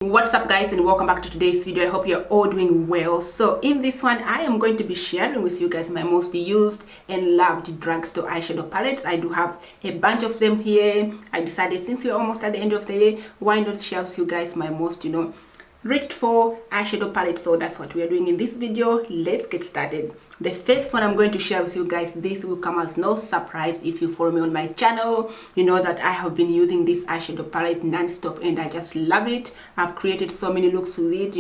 What's up guys, and welcome back to today's video. I hope you're all doing well. So in this one I am going to be sharing with you guys my most used and loved drugstore eyeshadow palettes. I do have a bunch of them here. I decided since we're almost at the end of the year, why not share with you guys my most reached for eyeshadow palette. So that's what we are doing in this video. Let's get started. The first one I'm going to share with you guys, this will come as no surprise if you follow me on my channel. You know that I have been using this eyeshadow palette non-stop and I just love it. I've created so many looks with it,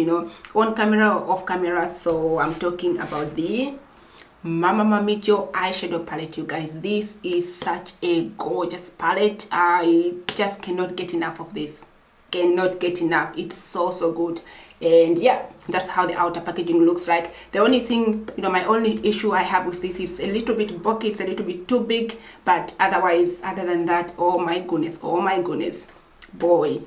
on camera or off camera. So I'm talking about the MMMMITCHEL eyeshadow palette, you guys. This is such a gorgeous palette. I just cannot get enough of this. Cannot get enough. It's so good. And yeah, that's how the outer packaging looks like. The only thing, my only issue I have with this is a little bit bulky. It's a little bit too big, but otherwise, other than that, oh my goodness, boy,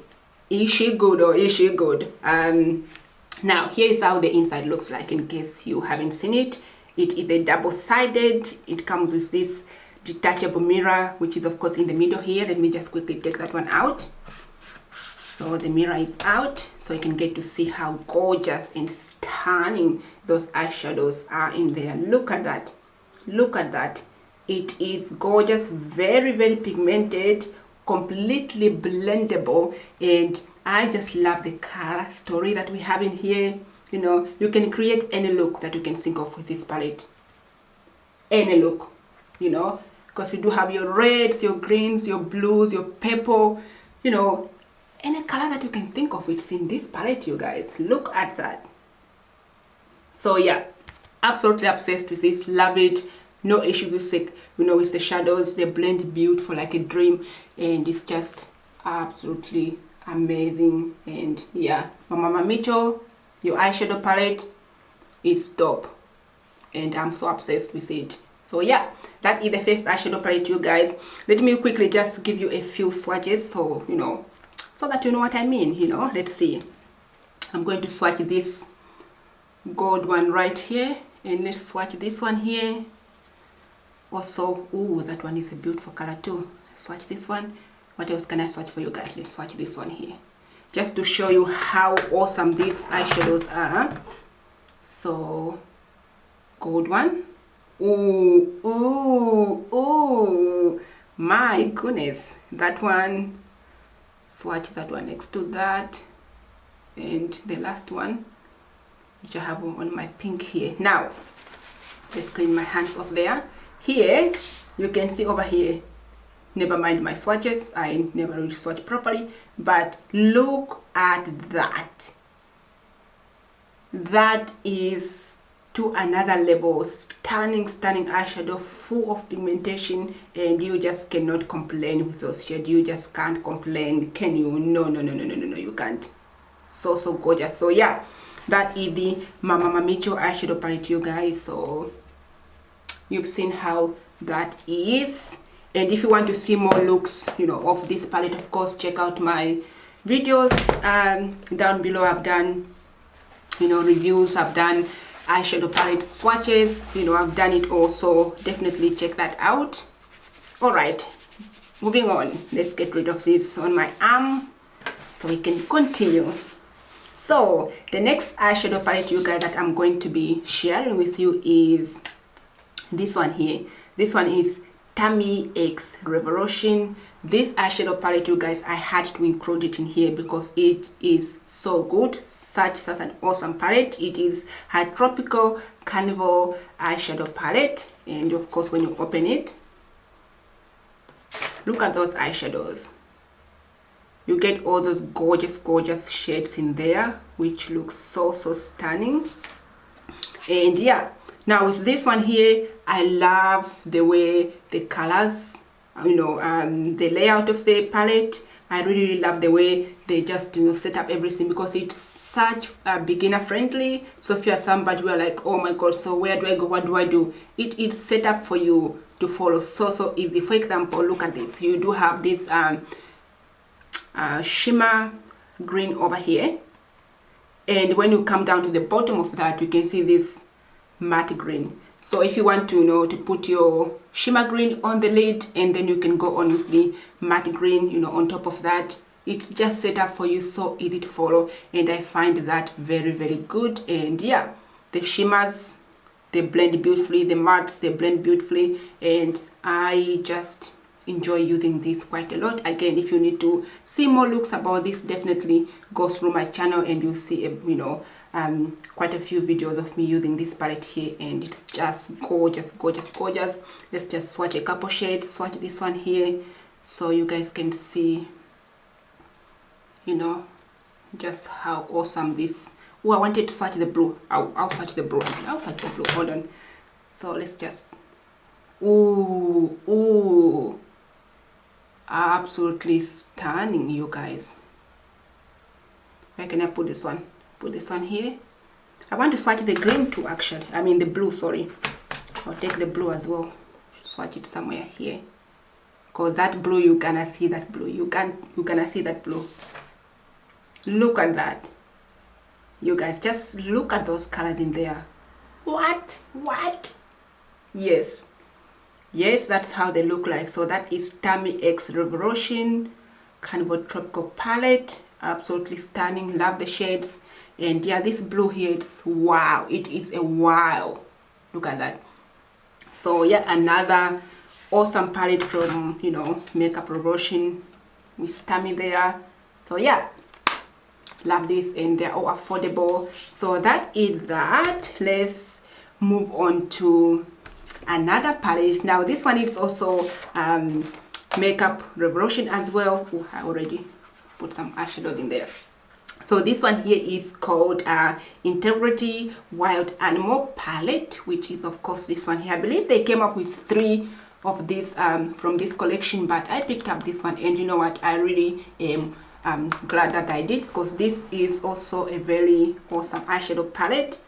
is she good or is she good? Now here is how the inside looks like, in case you haven't seen it. It is a double-sided. It comes with this detachable mirror, which is of course in the middle here. Let me just quickly take that one out. So the mirror is out, so you can get to see how gorgeous and stunning those eyeshadows are in there. Look at that. Look at that. It is gorgeous, very pigmented, completely blendable, and I just love the color story that we have in here. You can create any look that you can think of with this palette. Any look, because you do have your reds, your greens, your blues, your purple, any color that you can think of, it's in this palette, you guys. Look at that. So yeah, absolutely obsessed with this. Love it. No issue with it. With the shadows, they blend beautiful like a dream, and it's just absolutely amazing. And yeah, MMMMITCHEL, your eyeshadow palette is top, and I'm so obsessed with it. So yeah, that is the first eyeshadow palette, you guys. Let me quickly just give you a few swatches, so so that you know what I mean. Let's see. I'm going to swatch this gold one right here, and let's swatch this one here also. Oh, that one is a beautiful color too. Swatch this one. What else can I swatch for you guys? Let's swatch this one here, just to show you how awesome these eyeshadows are. So gold one. Oh my goodness, that one. Swatch that one next to that, and the last one, which I have on my pink here. Now let's clean my hands off there. Here you can see over here, never mind my swatches, I never really swatch properly, but look at that. That is to another level. Stunning eyeshadow, full of pigmentation, and you just cannot complain with those shades. You just can't complain, can you? No, you can't. So gorgeous. So yeah, that is the MMMMITCHEL eyeshadow palette, you guys. So you've seen how that is, and if you want to see more looks of this palette, of course check out my videos down below. I've done reviews, I've done eyeshadow palette swatches, I've done it all, so definitely check that out. All right, moving on. Let's get rid of this on my arm so we can continue. So the next eyeshadow palette, you guys, that I'm going to be sharing with you is this one here. This one is TAMMI X Revolution. This eyeshadow palette, you guys, I had to include it in here because it is so good. Such an awesome palette. It is a tropical carnival eyeshadow palette, and of course when you open it, look at those eyeshadows. You get all those gorgeous shades in there, which looks so stunning. And yeah, now with this one here, I love the way the colors, the layout of the palette. I really love the way they just set up everything, because it's such beginner friendly. So if you are somebody who are like, oh my god, so where do I go, what do I do, it is set up for you to follow so easy. For example, look at this. You do have this shimmer green over here, and when you come down to the bottom of that, you can see this matte green. So if you want to to put your shimmer green on the lid, and then you can go on with the matte green on top of that, it's just set up for you, so easy to follow, and I find that very good. And yeah, the shimmers, they blend beautifully, the mattes, they blend beautifully, and I just enjoy using this quite a lot. Again, if you need to see more looks about this, definitely go through my channel and you'll see quite a few videos of me using this palette here, and it's just gorgeous. Let's just swatch a couple shades. Swatch this one here so you guys can see, you know, just how awesome this. Oh, I wanted to swatch the blue. I'll swatch the blue. I'll swatch the blue. Hold on. So let's just. Ooh, absolutely stunning, you guys. Where can I put this one? Put this one here. I want to swatch the green too, actually. I mean the blue, sorry. I'll take the blue as well. Swatch it somewhere here. Because that blue, you're gonna see that blue. You're gonna see that blue. Look at that. You guys, just look at those colors in there. What? Yes, that's how they look like. So that is TAMMI X Revolution Carnival Tropical Palette. Absolutely stunning. Love the shades. And yeah, this blue here, it's wow. It is a wow. Look at that. So yeah, another awesome palette from, you know, Makeup Revolution with TAMMI there. So yeah, love this, and they're all affordable. So that is that. Let's move on to another palette. Now this one is also Makeup Revolution as well. Oh, I already put some eyeshadow in there. So this one here is called Integrity Wild Animal Palette, which is of course this one here. I believe they came up with 3 of this from this collection, but I picked up this one, and you know what, I really am glad that I did, because this is also a very awesome eyeshadow palette.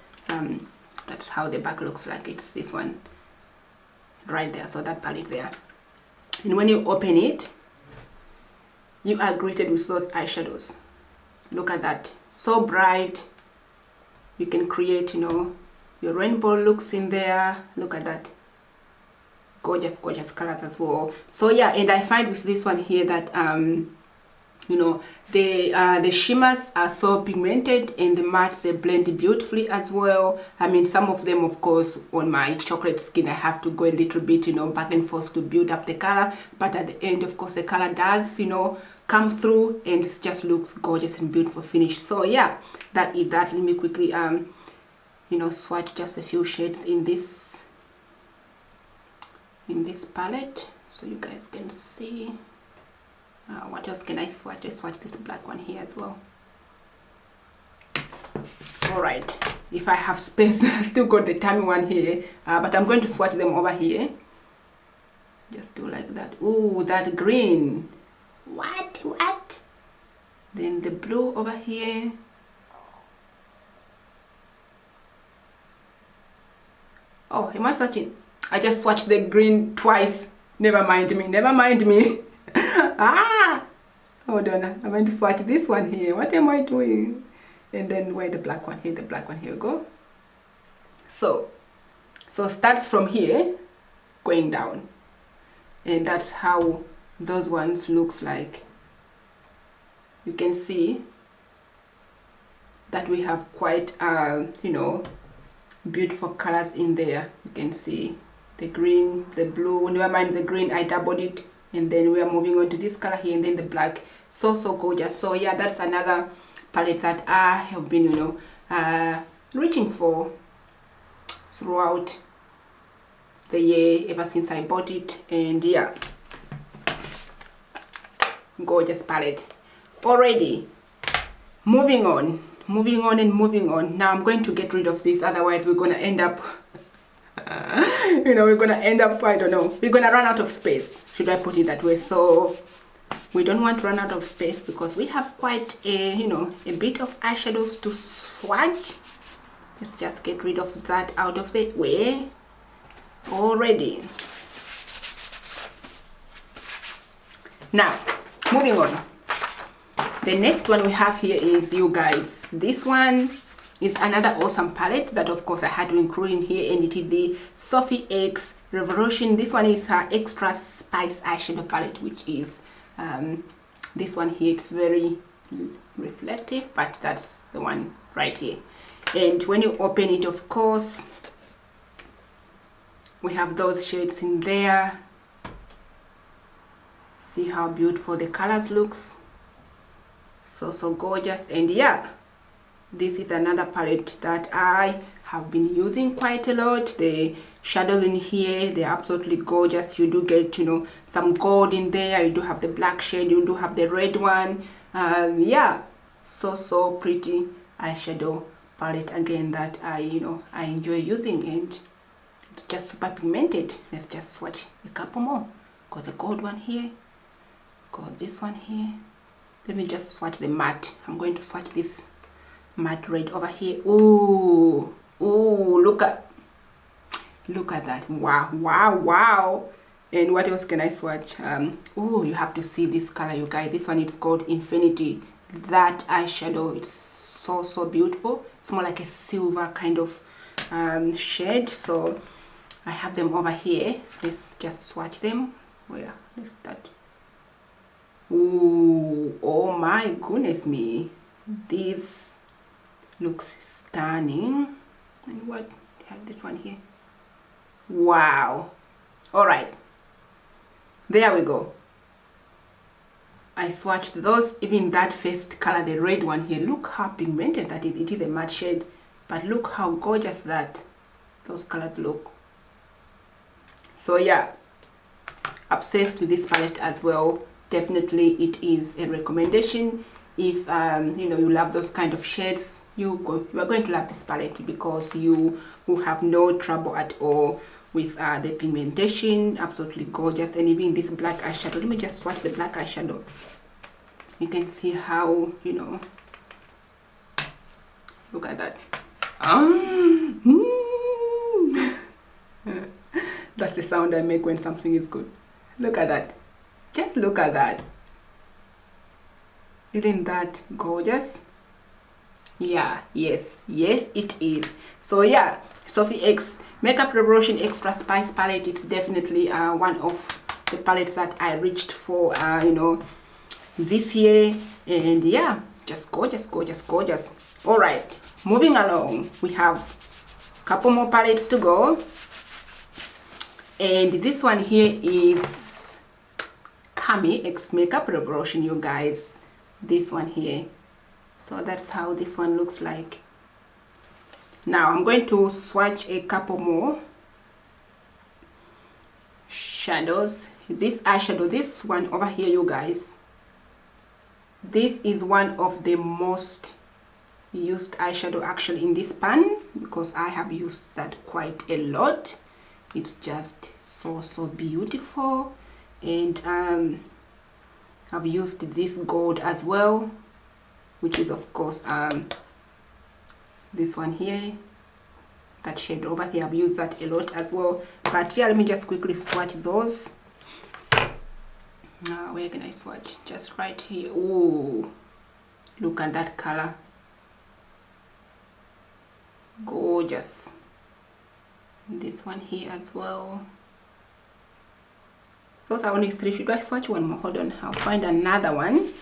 That's how the back looks like. It's this one right there, so that palette there, and when you open it, you are greeted with those eyeshadows. Look at that, so bright. You can create, you know, your rainbow looks in there. Look at that, gorgeous colors as well. So yeah, and I find with this one here that you know, the shimmers are so pigmented, and the mattes, they blend beautifully as well. I mean, some of them, of course, on my chocolate skin, I have to go a little bit, you know, back and forth to build up the color, but at the end, of course, the color does, you know, come through, and it just looks gorgeous and beautiful finish. So yeah, that is that. Let me quickly you know, swatch just a few shades in this palette so you guys can see. What else can I swatch? I swatch this black one here as well. Alright, if I have space, I still got the TAMMI one here, but I'm going to swatch them over here. Just do like that. Ooh, that green. What? Then the blue over here. Oh, am I swatching? I just swatched the green twice. Never mind me. Hold on, I'm going to swatch this one here. What am I doing? And then where the black one here, we go. So starts from here going down, and that's how those ones looks like. You can see that we have quite you know, beautiful colors in there. You can see the green, the blue. Never mind the green, I doubled it, and then we are moving on to this color here, and then the black. So gorgeous. So yeah, that's another palette that I have been, you know, reaching for throughout the year, ever since I bought it. And yeah, gorgeous palette already. Moving on. Now I'm going to get rid of this, otherwise we're gonna end up you know, I don't know, we're gonna run out of space, should I put it that way. So we don't want to run out of space, because we have quite a, you know, a bit of eyeshadows to swatch. Let's just get rid of that out of the way already. Now moving on, the next one we have here is, you guys, this one is another awesome palette that of course I had to include in here, and it is the Sophie X Revolution. This one is her extra spice eyeshadow palette, which is This one here, it's very reflective, but that's the one right here. And when you open it, of course, we have those shades in there. See how beautiful the colors looks. So gorgeous. And yeah, this is another palette that I have been using quite a lot. The shadows in here, they're absolutely gorgeous. You do get, you know, some gold in there. You do have the black shade, you do have the red one. Yeah, so pretty eyeshadow palette again that I enjoy using, and it's just super pigmented. Let's just swatch a couple more. Got the gold one here, got this one here. Let me just swatch the matte. I'm going to swatch this matte red over here. Oh, look at that. Wow. And what else can I swatch? Oh, you have to see this color, you guys. This one is called Infinity. That eyeshadow, it's so beautiful. It's more like a silver kind of shade. So I have them over here. Let's just swatch them. Where is that? Ooh, oh my goodness me, this looks stunning. And what, I have this one here. Wow. All right, there we go. I swatched those. Even that first color, the red one here, look how pigmented that is. It is a matte shade, but look how gorgeous that those colors look. So yeah, obsessed with this palette as well. Definitely it is a recommendation. If you love those kind of shades, you are going to love this palette, because you will have no trouble at all with the pigmentation. Absolutely gorgeous. And even this black eyeshadow, let me just swatch the black eyeshadow. You can see how, look at that. That's the sound I make when something is good. Look at that. Just look at that. Isn't that gorgeous? Yeah, yes it is. So yeah, Sophie X Makeup Revolution Extra Spice palette. It's definitely one of the palettes that I reached for this year. And yeah, just gorgeous. All right, moving along, we have a couple more palettes to go. And this one here is TAMMI X Makeup Revolution, you guys. This one here. So that's how this one looks like. Now I'm going to swatch a couple more shadows. This eyeshadow, this one over here, you guys, this is one of the most used eyeshadow actually in this pan, because I have used that quite a lot. It's just so beautiful. And I've used this gold as well, which is of course this one here, that shade over here. I've used that a lot as well. But yeah, let me just quickly swatch those. Where can I swatch? Just right here. Oh, look at that color, gorgeous. This one here as well. Those are only three. Should I swatch one more? Hold on, I'll find another one.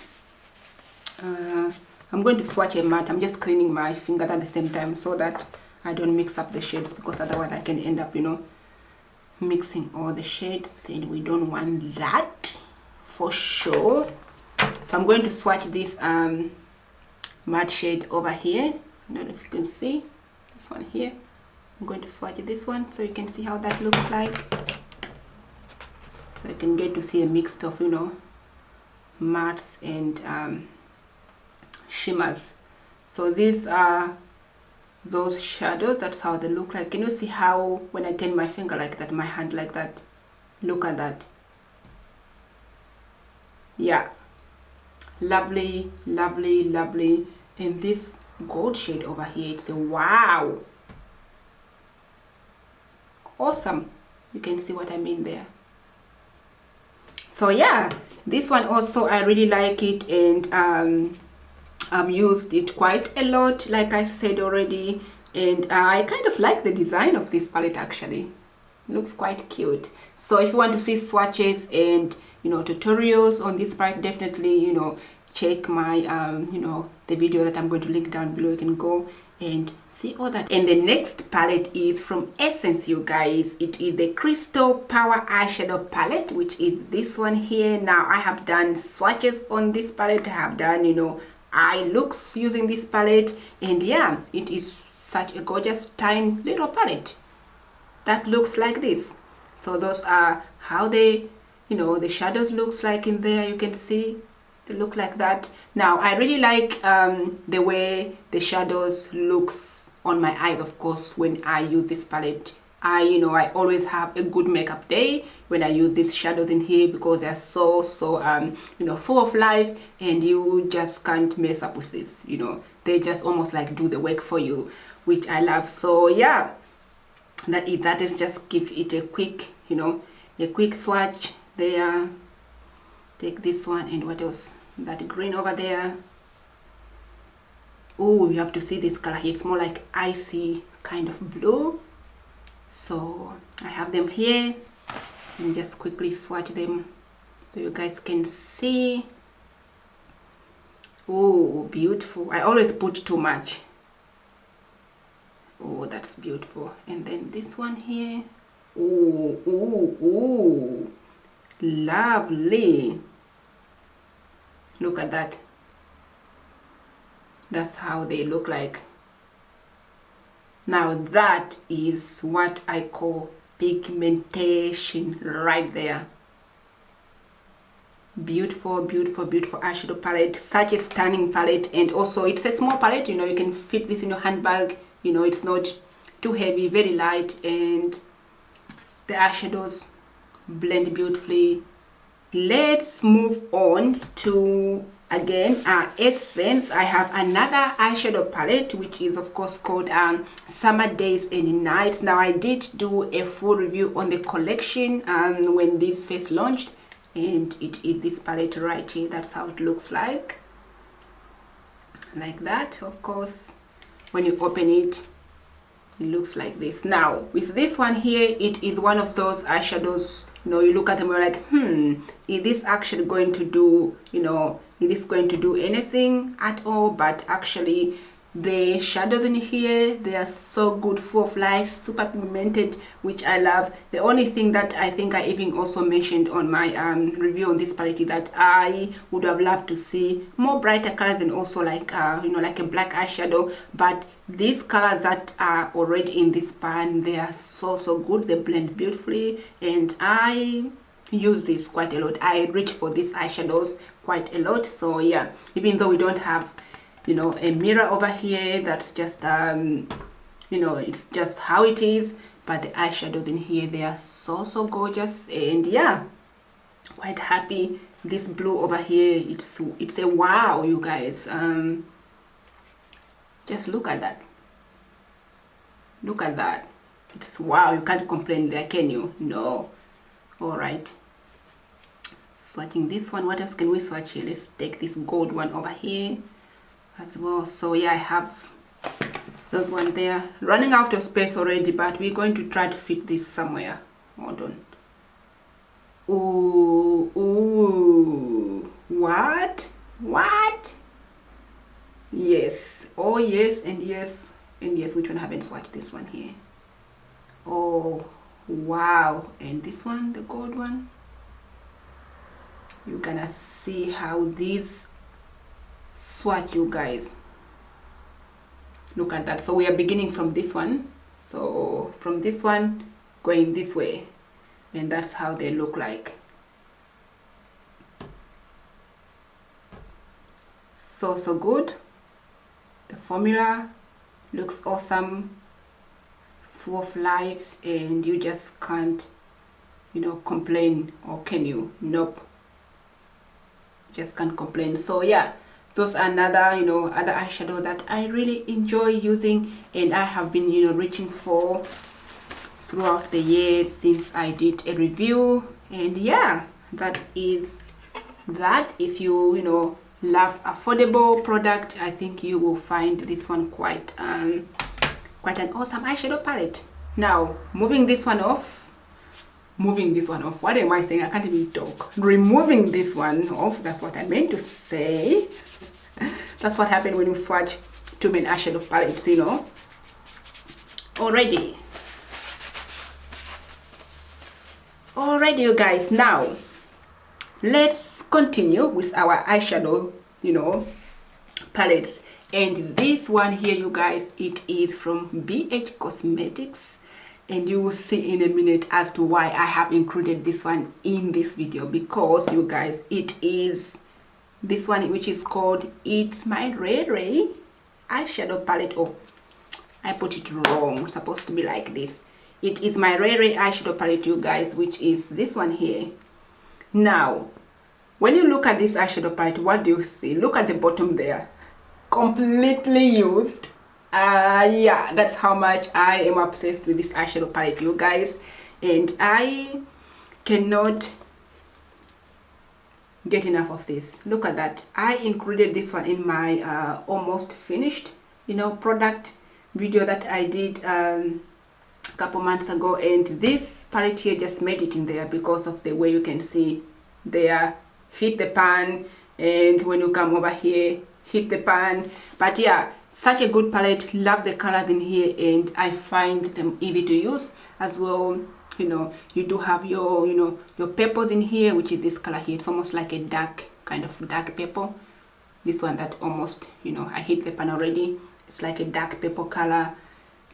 I'm going to swatch a matte. I'm just cleaning my finger at the same time so that I don't mix up the shades, because otherwise I can end up mixing all the shades, and we don't want that for sure. So I'm going to swatch this matte shade over here. I don't know if you can see this one here. I'm going to swatch this one so you can see how that looks like. So you can get to see a mix of mattes and shimmers. So these are those shadows. That's how they look like. Can you see how when I turn my finger like that, my hand like that? Look at that. Yeah, lovely. And this gold shade over here, it's a wow, awesome. You can see what I mean there. So yeah, this one also I really like it, and I've used it quite a lot, like I said already. And I kind of like the design of this palette actually. It looks quite cute. So if you want to see swatches and tutorials on this palette, definitely check my the video that I'm going to link down below. You can go and see all that. And the next palette is from Essence, you guys. It is the Crystal Power Eyeshadow palette, which is this one here. Now I have done swatches on this palette. I have done eye looks using this palette, and yeah, it is such a gorgeous tiny little palette that looks like this. So those are how they the shadows looks like in there. You can see they look like that. Now I really like the way the shadows looks on my eyes. Of course, when I use this palette, I always have a good makeup day when I use these shadows in here, because they're so full of life, and you just can't mess up with this. They just almost like do the work for you, which I love. So yeah, that is just give it a quick a quick swatch there. Take this one, and what else, that green over there. Oh, you have to see this color here. It's more like icy kind of blue. So I have them here, and just quickly swatch them so you guys can see. Oh, beautiful. I always put too much. Oh, that's beautiful. And then this one here. Oh, lovely. Look at that. That's how they look like. Now that is what I call pigmentation right there. Beautiful, beautiful, beautiful eyeshadow palette. Such a stunning palette. And also it's a small palette, you can fit this in your handbag. It's not too heavy, very light, and the eyeshadows blend beautifully. Let's move on to again Essence. I have another eyeshadow palette, which is of course called Summer Days and Nights. Now I did do a full review on the collection when this first launched, and it is this palette right here. That's how it looks like that. Of course, when you open it, it looks like this. Now with this one here, it is one of those eyeshadows, you look at them, you're like, is this actually going to do, is this going to do anything at all? But actually the shadows in here, they are so good, full of life, super pigmented, which I love. The only thing that I think I even also mentioned on my review on this palette is that I would have loved to see more brighter colors, and also like like a black eyeshadow. But these colors that are already in this pan, they are so good. They blend beautifully, and I use this quite a lot. I reach for these eyeshadows quite a lot. So yeah, even though we don't have a mirror over here, that's just it's just how it is, but the eyeshadows in here, they are so gorgeous. And yeah, quite happy. This blue over here, it's a wow, you guys. Just look at that. Look at that. It's wow. You can't complain there, can you? No. All right, swatching this one. What else can we swatch here? Let's take this gold one over here as well. So yeah, I have those one there. Running out of space already, but we're going to try to fit this somewhere. Hold on. Ooh, what? Yes. Oh yes, and yes, and yes. Which one? I haven't swatched this one here. Oh wow. And this one, the gold one, you're gonna see how these swatch, you guys. Look at that. So we are beginning from this one, so from this one going this way, and that's how they look like. So good. The formula looks awesome, full of life, and you just can't complain, or can you? Nope, just can't complain. So yeah, those are another other eyeshadow that I really enjoy using, and I have been reaching for throughout the years since I did a review. And yeah, that is that. If you love affordable product, I think you will find this one quite an awesome eyeshadow palette. Now moving this one off, moving this one off. What am I saying? I can't even talk. Removing this one off. That's what I meant to say. That's what happened when you swatch too many eyeshadow palettes, you know. Already, you guys. Now let's continue with our eyeshadow, you know, palettes. And this one here, you guys, it is from BH Cosmetics, and you will see in a minute as to why I have included this one in this video, because you guys, it is this one which is called It's My Ray Ray eyeshadow palette. Oh, I put it wrong. It's supposed to be like this. It is my Ray Ray eyeshadow palette, you guys, which is this one here. Now when you look at this eyeshadow palette, what do you see? Look at the bottom there, completely used. Yeah, that's how much I am obsessed with this eyeshadow palette, you guys, and I cannot get enough of this. Look at that. I included this one in my almost finished, you know, product video that I did a couple months ago, and this palette here just made it in there because of the way you can see there, hit the pan, and when you come over here, hit the pan. But yeah, such a good palette. Love the colors in here, and I find them easy to use as well. You know, you do have your, you know, your purples in here, which is this color here. It's almost like a dark, kind of dark purple. This one that almost, you know, I hit the pan already. It's like a dark purple color,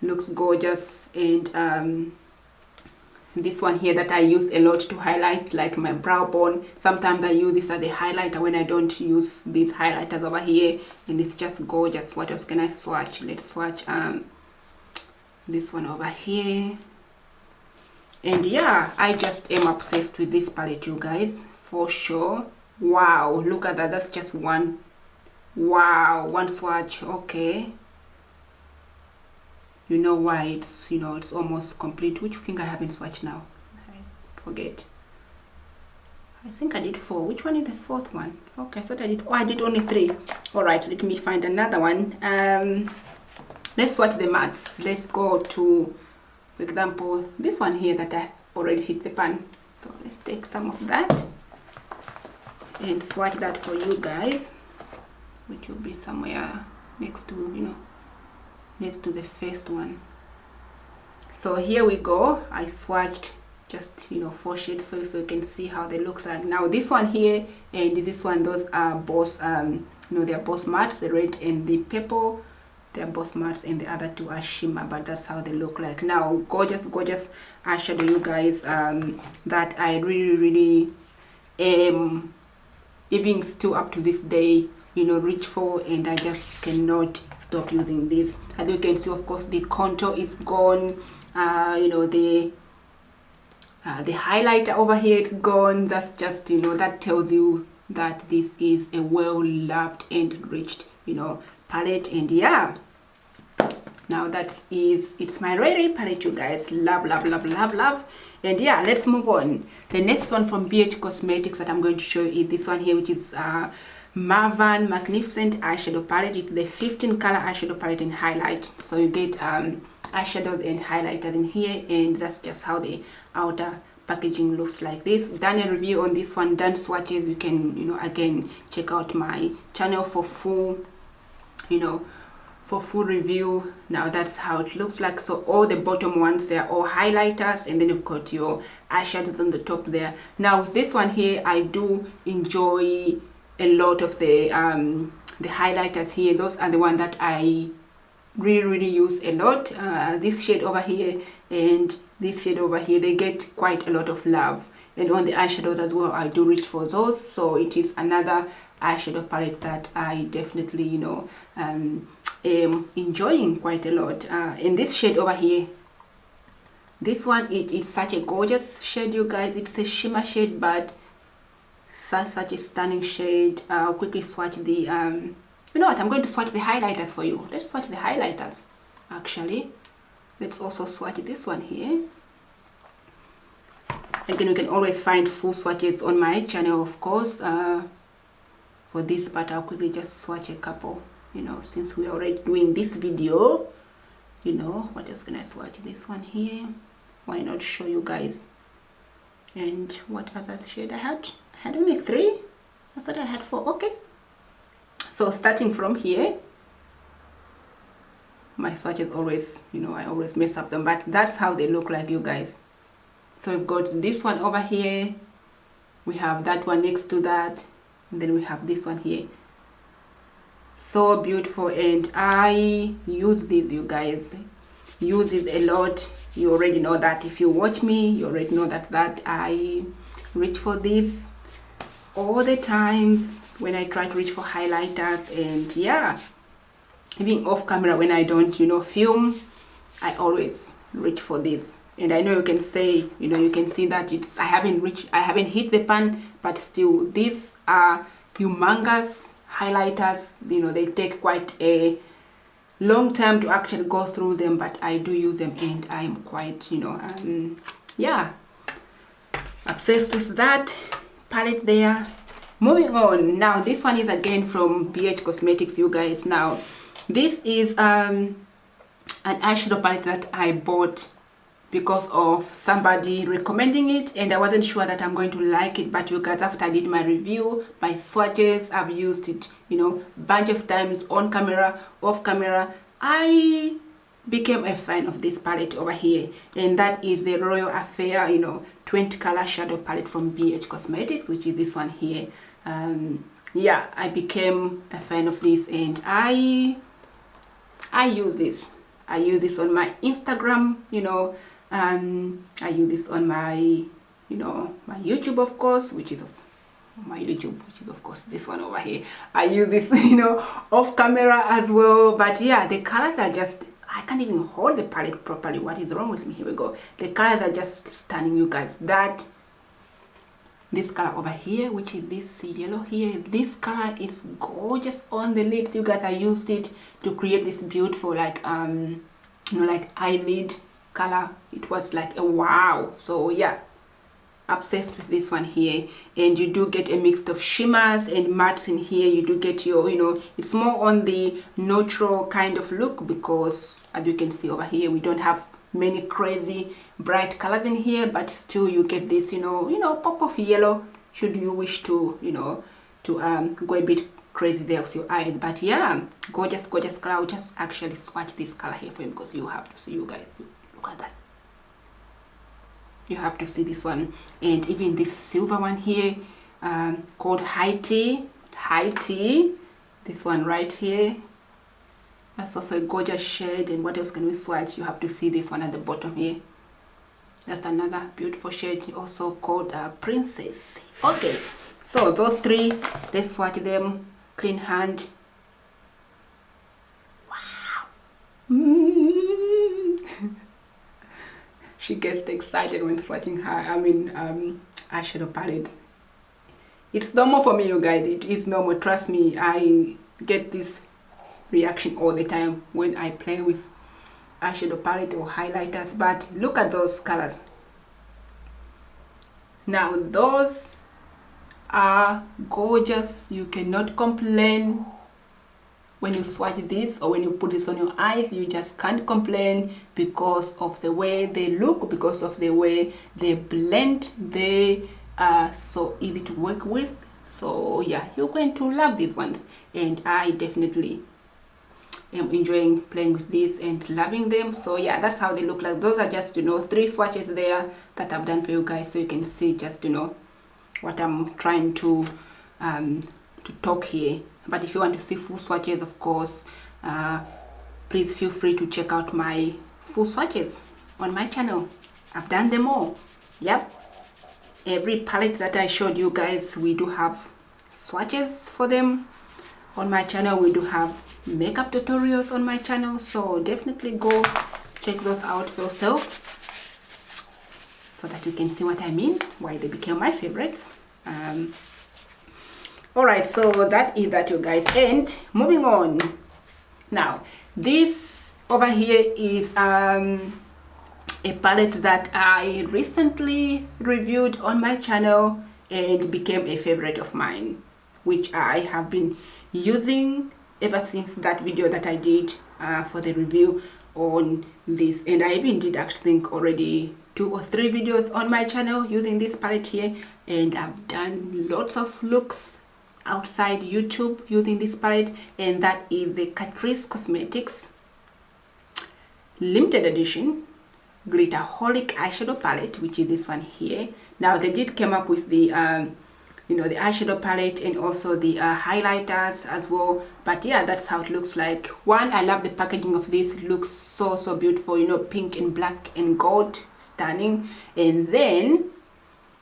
looks gorgeous. And this one here that I use a lot to highlight, like my brow bone. Sometimes I use this as a highlighter when I don't use these highlighters over here, and it's just gorgeous. What else can I swatch? Let's swatch this one over here. And yeah, I just am obsessed with this palette, you guys, for sure. Wow, look at that. That's just one. Wow, one swatch. Okay, you know why it's, you know, it's almost complete. Which finger I haven't swatched now? I forget. I think I did 4. Which one is the 4th one? Okay, I thought I did, oh, I did only 3. All right, let me find another one. Let's swatch the mattes. Let's go to, for example, this one here that I already hit the pan. So let's take some of that and swatch that for you guys, which will be somewhere next to, you know, next to the first one. So here we go. I swatched just, you know, 4 shades for you so you can see how they look like. Now this one here and this one, those are both you know, they're both mattes, the red and the purple. They're both mattes, and the other 2 are shimmer, but that's how they look like. Now gorgeous eyeshadow, you guys, that I really am even still up to this day, you know, reach for, and I just cannot stop using this. As you can see, of course, the contour is gone. You know, the highlighter over here is gone. That's just, you know, that tells you that this is a well loved and enriched, you know, palette. And yeah, now that is It's My Ray Ray palette, you guys. Love. And yeah, let's move on. The next one from BH Cosmetics that I'm going to show you is this one here, which is Marvan Magnificent eyeshadow palette. It's the 15 color eyeshadow palette in highlight. So you get eyeshadows and highlighters in here, and that's just how the outer packaging looks like this. Done a review on this one, done swatches. You can, you know, again, check out my channel for full, you know, for full review. Now that's how it looks like. So all the bottom ones, they are all highlighters, and then you've got your eyeshadows on the top there. Now with this one here, I do enjoy a lot of the highlighters here. Those are the ones that I really use a lot. This shade over here and this shade over here, they get quite a lot of love. And on the eyeshadows as well, I do reach for those. So it is another eyeshadow palette that I definitely, you know, am enjoying quite a lot. In this shade over here, this one, it is such a gorgeous shade, you guys. It's a shimmer shade, but such a stunning shade. I'll quickly swatch the you know what, I'm going to swatch the highlighters for you. Let's swatch the highlighters. Actually, let's also swatch this one here. Again, you can always find full swatches on my channel, of course, for this, but I'll quickly just swatch a couple, you know, since we're already doing this video. You know, what else can I swatch? This one here. Why not show you guys And what other shade I had only 3. I thought I had 4. Okay, so starting from here, my swatches always, you know, I always mess up them, but that's how they look like, you guys. So we've got this one over here, we have that one next to that, and then we have this one here. So beautiful, and I use these, you guys, use it a lot. You already know that. If you watch me, you already know that I reach for this all the times when I try to reach for highlighters. And yeah, even off camera when I don't, you know, film, I always reach for this. And I know you can say, you know, you can see that I haven't hit the pan, but still, these are humongous highlighters. You know, they take quite a long time to actually go through them, but I do use them, and I'm quite, you know, yeah, obsessed with that palette there. Moving on, now this one is again from BH Cosmetics, you guys. Now this is an eyeshadow palette that I bought because of somebody recommending it, and I wasn't sure that I'm going to like it, but you guys, after I did my review, my swatches, I've used it, you know, bunch of times, on camera, off camera. I became a fan of this palette over here, and that is the Royal Affair, you know, 20 color shadow palette from BH Cosmetics, which is this one here. Yeah, I became a fan of this, and I use this. I use this on my Instagram, you know. I use this on my, you know, my YouTube, of course, which is of course this one over here. I use this, you know, off camera as well. But yeah, the colors are just, I can't even hold the palette properly. What is wrong with me? Here we go. The colors are just stunning, you guys. This color over here, which is this yellow here, this color is gorgeous on the lids, you guys. I used it to create this beautiful, like you know, like eyelid color. It was like a wow. So yeah, obsessed with this one here. And you do get a mix of shimmers and mattes in here. You do get your, you know, it's more on the neutral kind of look, because as you can see over here, we don't have many crazy bright colors in here, but still you get this, you know, pop of yellow should you wish to, you know, to go a bit crazy there with your eyes. But yeah, gorgeous color. I'll just actually swatch this color here for you, because you have to see, you guys, look at that. You have to see this one. And even this silver one here, called High Tea, this one right here, that's also a gorgeous shade. And what else can we swatch? You have to see this one at the bottom here. That's another beautiful shade, also called Princess. Okay, so those 3, let's swatch them, clean hand. Wow. She gets excited when swatching her, eyeshadow palette. It's normal for me, you guys. It is normal. Trust me, I get this reaction all the time when I play with eyeshadow palette or highlighters. But look at those colors. Now those are gorgeous. You cannot complain when you swatch this, or when you put this on your eyes. You just can't complain, because of the way they look, because of the way they blend. They are so easy to work with. So yeah, you're going to love these ones, and I definitely am enjoying playing with this and loving them. So yeah, that's how they look like. Those are just, you know, 3 swatches there that I've done for you guys, so you can see just, you know, what I'm trying to talk here. But if you want to see full swatches, of course, please feel free to check out my full swatches on my channel. I've done them all. Yep, every palette that I showed you guys, we do have swatches for them on my channel. We do have makeup tutorials on my channel, so definitely go check those out for yourself, so that you can see what I mean, why they became my favorites. All right, so that is that, you guys. And moving on, now this over here is a palette that I recently reviewed on my channel and became a favorite of mine, which I have been using ever since that video that I did for the review on this. And I even did, I think, already 2 or 3 videos on my channel using this palette here, and I've done lots of looks outside YouTube using this palette. And that is the Catrice Cosmetics limited edition Glitterholic eyeshadow palette, which is this one here. Now they did come up with the you know, the eyeshadow palette and also the highlighters as well. But yeah, that's how it looks like. One, I love the packaging of this. It looks so beautiful, you know, pink and black and gold, stunning. And then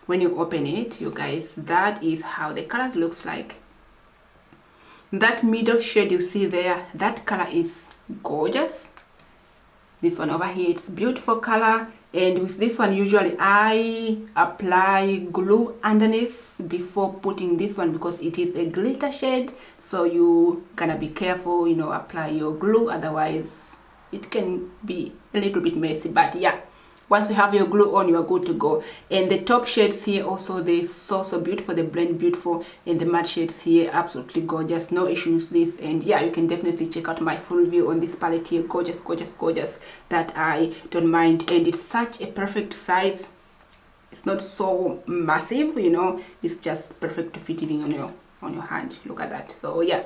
when you open it, you guys, that is how the colors looks like. That middle shade you see there, that color is gorgeous. This one over here, it's beautiful color. And with this one, usually I apply glue underneath before putting this one, because it is a glitter shade. So you gonna be careful, you know, apply your glue, otherwise it can be a little bit messy. But yeah, once you have your glue on, you are good to go. And the top shades here also, they're so beautiful. They blend beautiful. And the matte shades here, absolutely gorgeous. No issues with this. And yeah, you can definitely check out my full review on this palette here. Gorgeous, that I don't mind. And it's such a perfect size. It's not so massive, you know. It's just perfect to fit even on your hand. Look at that. So yeah,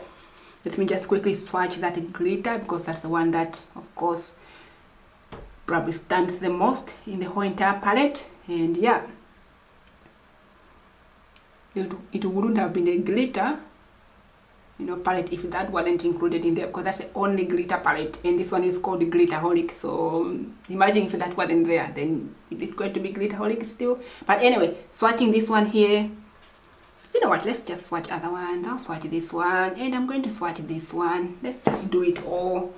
let me just quickly swatch that glitter, because that's the one that, of course, probably stands the most in the whole entire palette. And yeah, it wouldn't have been a glitter, you know, palette if that wasn't included in there, because that's the only glitter palette, and this one is called Glitterholic. So imagine if that wasn't there, then it's going to be Glitterholic still. But anyway, swatching this one here, you know what, let's just swatch other ones. I'll swatch this one, and I'm going to swatch this one. Let's just do it all.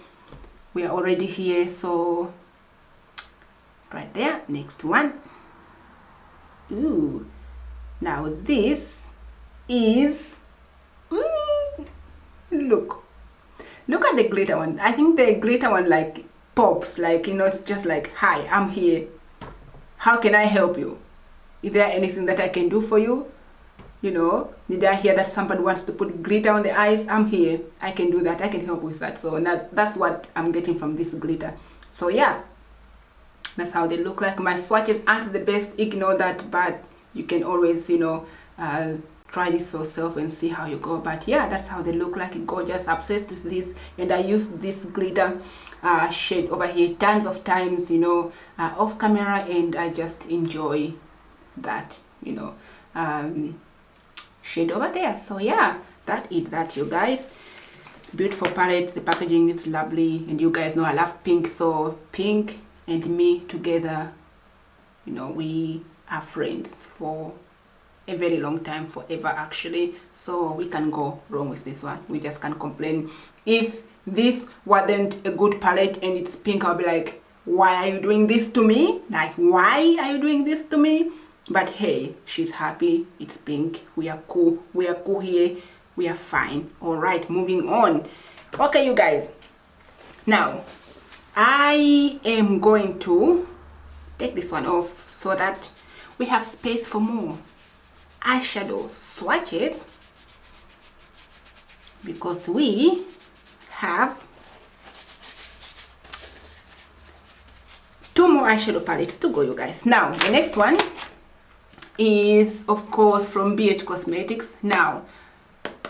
We are already here, so right there. Next one. Ooh, now this is look at the glitter one. I think the glitter one like pops, like, you know, it's just like, hi, I'm here, how can I help you? Is there anything that I can do for you? You know, did I hear that somebody wants to put glitter on the eyes? I'm here, I can do that, I can help with that. So that's what I'm getting from this glitter. So yeah, that's how they look like. My swatches aren't the best, ignore that, but you can always, you know, try this for yourself and see how you go. But yeah, that's how they look like. Gorgeous, obsessed with this. And I used this glitter shade over here tons of times, you know, off camera, and I just enjoy that, you know, shade over there. So yeah, that is that, you guys. Beautiful palette. The packaging is lovely, and you guys know I love pink, so pink and me together, you know, we are friends for a very long time, forever actually. So we can go wrong with this one. We just can't complain. If this wasn't a good palette and it's pink, I'll be like, why are you doing this to me? Like, why are you doing this to me? But hey, she's happy, it's pink, we are cool here, we are fine. All right, moving on. Okay, you guys, now I am going to take this one off so that we have space for more eyeshadow swatches, because we have 2 more eyeshadow palettes to go, you guys. Now the next one is, of course, from BH Cosmetics. Now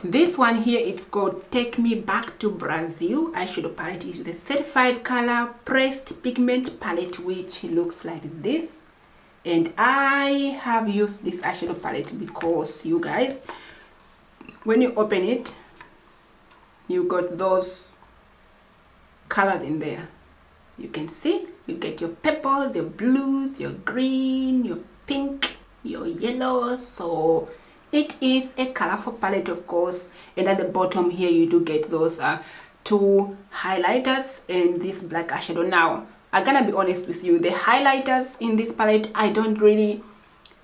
this one here, it's called Take Me Back to Brazil eyeshadow palette. It's the 35 color pressed pigment palette, which looks like this. And I have used this eyeshadow palette because, you guys, when you open it, you got those colors in there. You can see, you get your purple, your blues, your green, your pink, your yellow. So it is a colorful palette, of course. And at the bottom here, you do get those 2 highlighters and this black eyeshadow. Now I'm gonna be honest with you, the highlighters in this palette, I don't really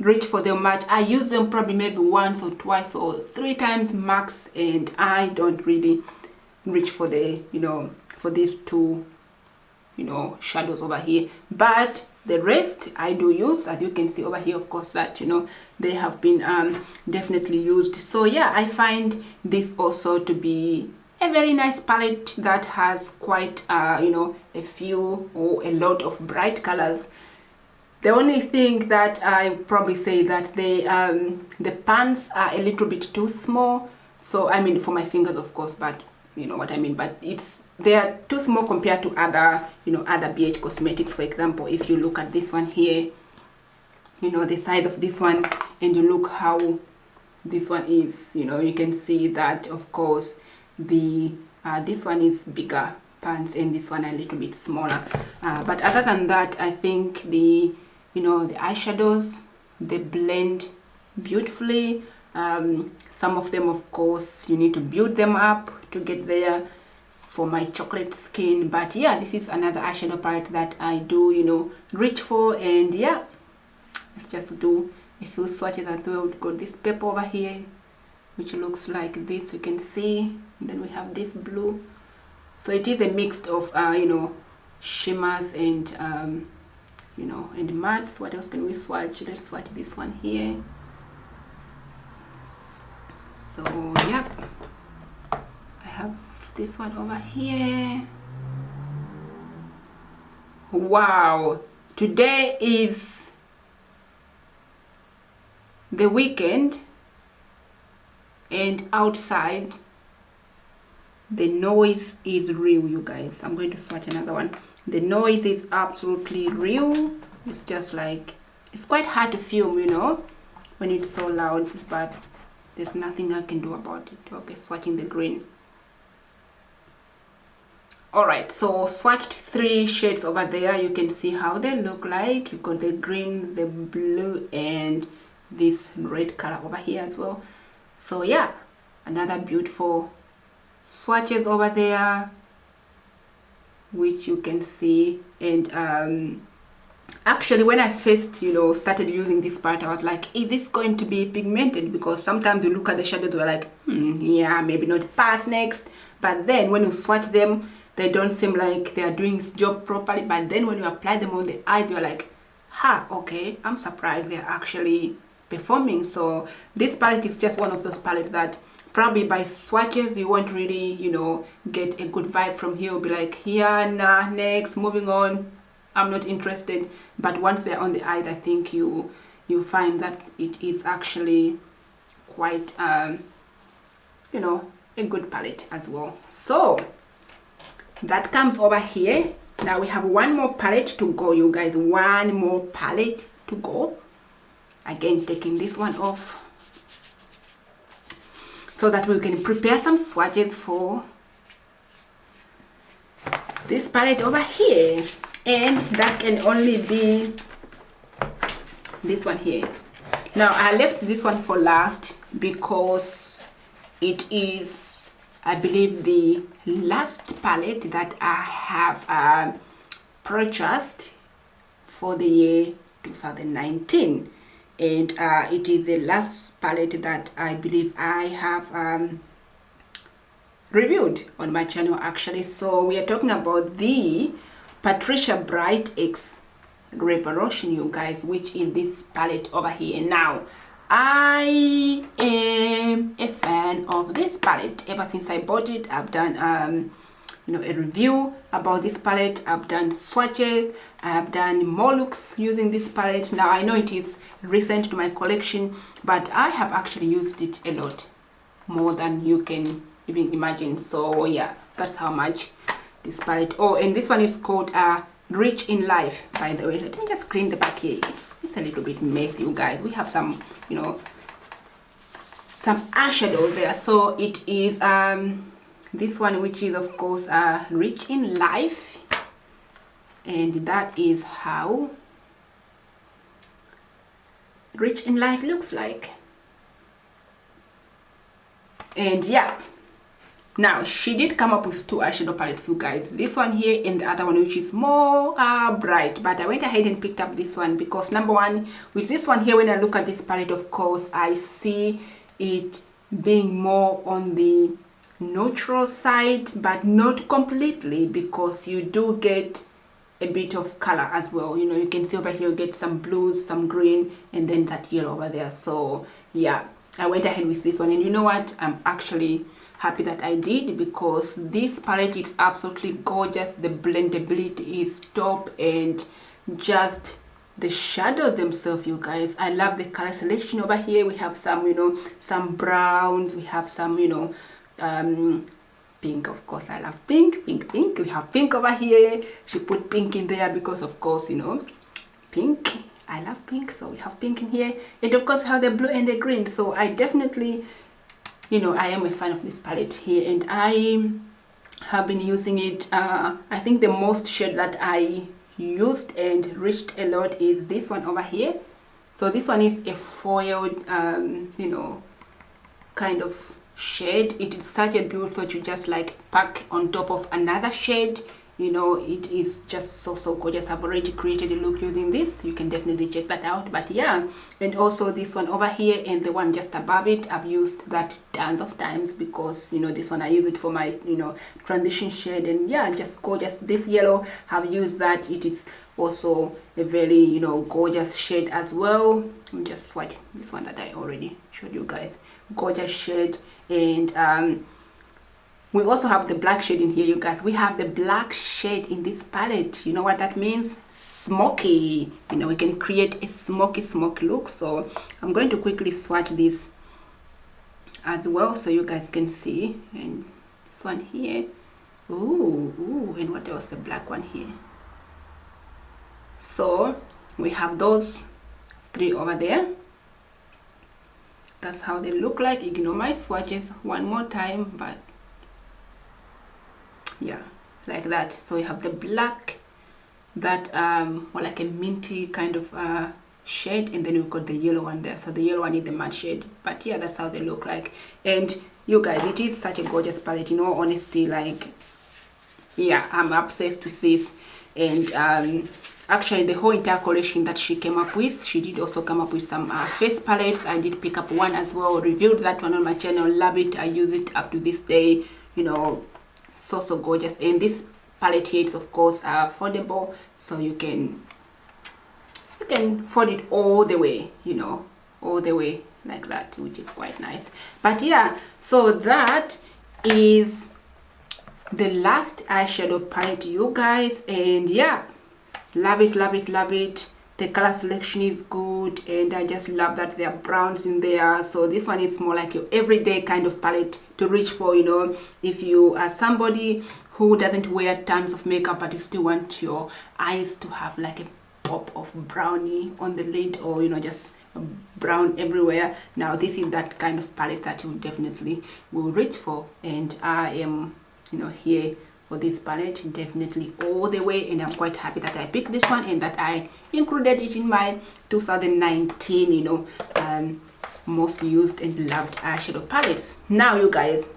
reach for them much. I use them probably maybe once or twice or 3 times max, and I don't really reach for the, you know, for these 2, you know, shadows over here. But the rest I do use, as you can see over here, of course, that, you know, they have been definitely used. So yeah, I find this also to be a very nice palette that has quite you know, a few or a lot of bright colors. The only thing that I probably say that the pans are a little bit too small. So I mean, for my fingers, of course, but you know what I mean. But they are too small compared to other, you know, other BH Cosmetics. For example, if you look at this one here, you know, the size of this one, and you look how this one is, you know, you can see that of course the this one is bigger pans and this one a little bit smaller. But other than that, I think the, you know, the eyeshadows, they blend beautifully. Some of them, of course, you need to build them up to get there for my chocolate skin. But yeah, this is another eyeshadow palette that I do, you know, reach for. And yeah, let's just do a few swatches as well. We've got this purple over here, which looks like this, you can see. And then we have this blue. So it is a mix of you know, shimmers and you know, and mattes. What else can we swatch? Let's swatch this one here. So yeah, I have this one over here. Wow, today is the weekend, and outside the noise is real, you guys. I'm going to swatch another one. The noise is absolutely real. It's just like, it's quite hard to film, you know, when it's so loud, but there's nothing I can do about it. Okay, swatching the green. Alright, so swatched 3 shades over there. You can see how they look like. You've got the green, the blue, and this red color over here as well. So yeah, another beautiful swatches over there, which you can see. And actually, when I first, you know, started using this palette, I was like, is this going to be pigmented? Because sometimes you look at the shadows, we're like, yeah, maybe not pass next. But then when you swatch them, they don't seem like they are doing its job properly. But then when you apply them on the eyes, you're like, okay, I'm surprised they're actually performing. So this palette is just one of those palettes that probably by swatches you won't really, you know, get a good vibe from here. You'll be like, yeah, nah, next, moving on, I'm not interested. But once they're on the eyes, I think you find that it is actually quite you know, a good palette as well. So that comes over here. Now we have one more palette to go, you guys. One more palette to go. Again, taking this one off so that we can prepare some swatches for this palette over here. And that can only be this one here. Now I left this one for last because it is, I believe, the last palette that I have purchased for the year 2019. And it is the last palette that I believe I have reviewed on my channel actually. So we are talking about the PATRICIA Bright X Revolution, you guys, which is this palette over here. Now I am a fan of this palette. Ever since I bought it, I've done you know, a review about this palette. I've done swatches, I've done more looks using this palette. Now I know it is recent to my collection, but I have actually used it a lot more than you can even imagine. So yeah, that's how much this palette. Oh, and this one is called Rich in Life, by the way. Let me just clean the back here. It's a little bit messy, you guys. We have some, you know, some eyeshadows there. So it is this one, which is of course Rich in Life, and that is how Rich in Life looks like. And yeah, now she did come up with 2 eyeshadow palettes, you guys. This one here and the other one, which is more bright. But I went ahead and picked up this one because, number one, with this one here, when I look at this palette, of course I see it being more on the neutral side, but not completely, because you do get a bit of color as well. You know, you can see over here you get some blues, some green, and then that yellow over there. So yeah, I went ahead with this one. And you know what, I'm actually happy that I did, because this palette is absolutely gorgeous. The blendability is top, and just the shadow themselves, you guys, I love the color selection over here. We have some, you know, some browns, we have some, you know, pink. Of course, I love pink. We have pink over here. She put pink in there because, of course, you know, pink, I love pink, so we have pink in here. And of course, we have the blue and the green. So I definitely, you know, I am a fan of this palette here, and I have been using it. I think the most shade that I used and reached a lot is this one over here. So this one is a foiled, you know, kind of shade. It is such a beautiful to just like pack on top of another shade. You know, it is just so gorgeous. I've already created a look using this. You can definitely check that out. But yeah, and also this one over here and the one just above it, I've used that tons of times, because, you know, this one I use it for my, you know, transition shade, and yeah, just gorgeous. This yellow, I've used that. It is also a very, you know, gorgeous shade as well. I'm just swatch this one that I already showed you guys. Gorgeous shade. And we also have the black shade in here, you guys. We have the black shade in this palette. You know what that means? Smoky. You know, we can create a smoky look. So I'm going to quickly swatch this as well so you guys can see. And this one here. Ooh, and what else? The black one here. So we have those three over there. That's how they look like. Ignore my swatches one more time, but yeah, like that. So we have the black, that or like a minty kind of shade, and then we've got the yellow one there. So the yellow one is the matte shade, but yeah, that's how they look like. And you guys, it is such a gorgeous palette, in all honesty. Like, yeah, I'm obsessed with this. And actually the whole entire collection that she came up with, she did also come up with some face palettes. I did pick up one as well, reviewed that one on my channel, love it. I use it up to this day, you know, so gorgeous. And this palette here is of course affordable, so you can afford it all the way, you know, all the way like that, which is quite nice. But yeah, so that is the last eyeshadow palette, you guys. And yeah, love it. The color selection is good, and I just love that there are browns in there. So this one is more like your everyday kind of palette to reach for, you know, if you are somebody who doesn't wear tons of makeup but you still want your eyes to have like a pop of brownie on the lid, or, you know, just brown everywhere. Now this is that kind of palette that you definitely will reach for, and I am, you know, here for this palette definitely all the way. And I'm quite happy that I picked this one and that I included it in my 2019, you know, most used and loved eyeshadow palettes. Now you guys,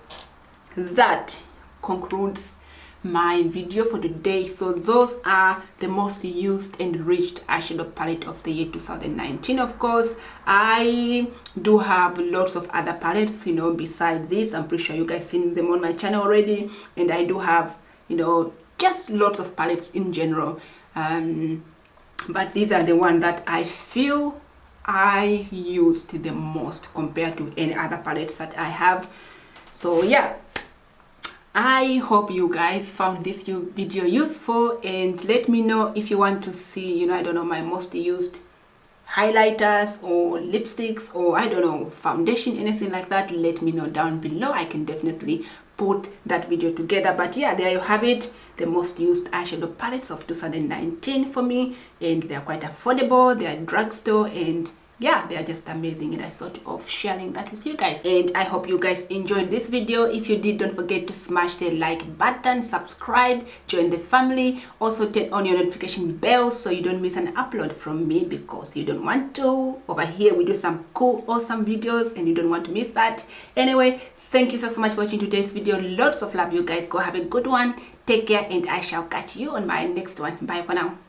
that concludes my video for today. So those are the most used and reached eyeshadow palette of the year 2019. Of course, I do have lots of other palettes, you know, beside this. I'm pretty sure you guys seen them on my channel already, and I do have, you know, just lots of palettes in general, but these are the ones that I feel I used the most compared to any other palettes that I have. So yeah, I hope you guys found this video useful, and let me know if you want to see, you know, I don't know, my most used highlighters or lipsticks, or I don't know, foundation, anything like that. Let me know down below. I can definitely put that video together. But yeah, there you have it, the most used eyeshadow palettes of 2019 for me, and they're quite affordable. They're drugstore, and yeah, they are just amazing, and I thought of sharing that with you guys. And I hope you guys enjoyed this video. If you did, don't forget to smash the like button, subscribe, join the family. Also turn on your notification bell so you don't miss an upload from me, because you don't want to. Over here we do some cool, awesome videos, and you don't want to miss that. Anyway, thank you so much for watching today's video. Lots of love, you guys. Go have a good one, take care, and I shall catch you on my next one. Bye for now.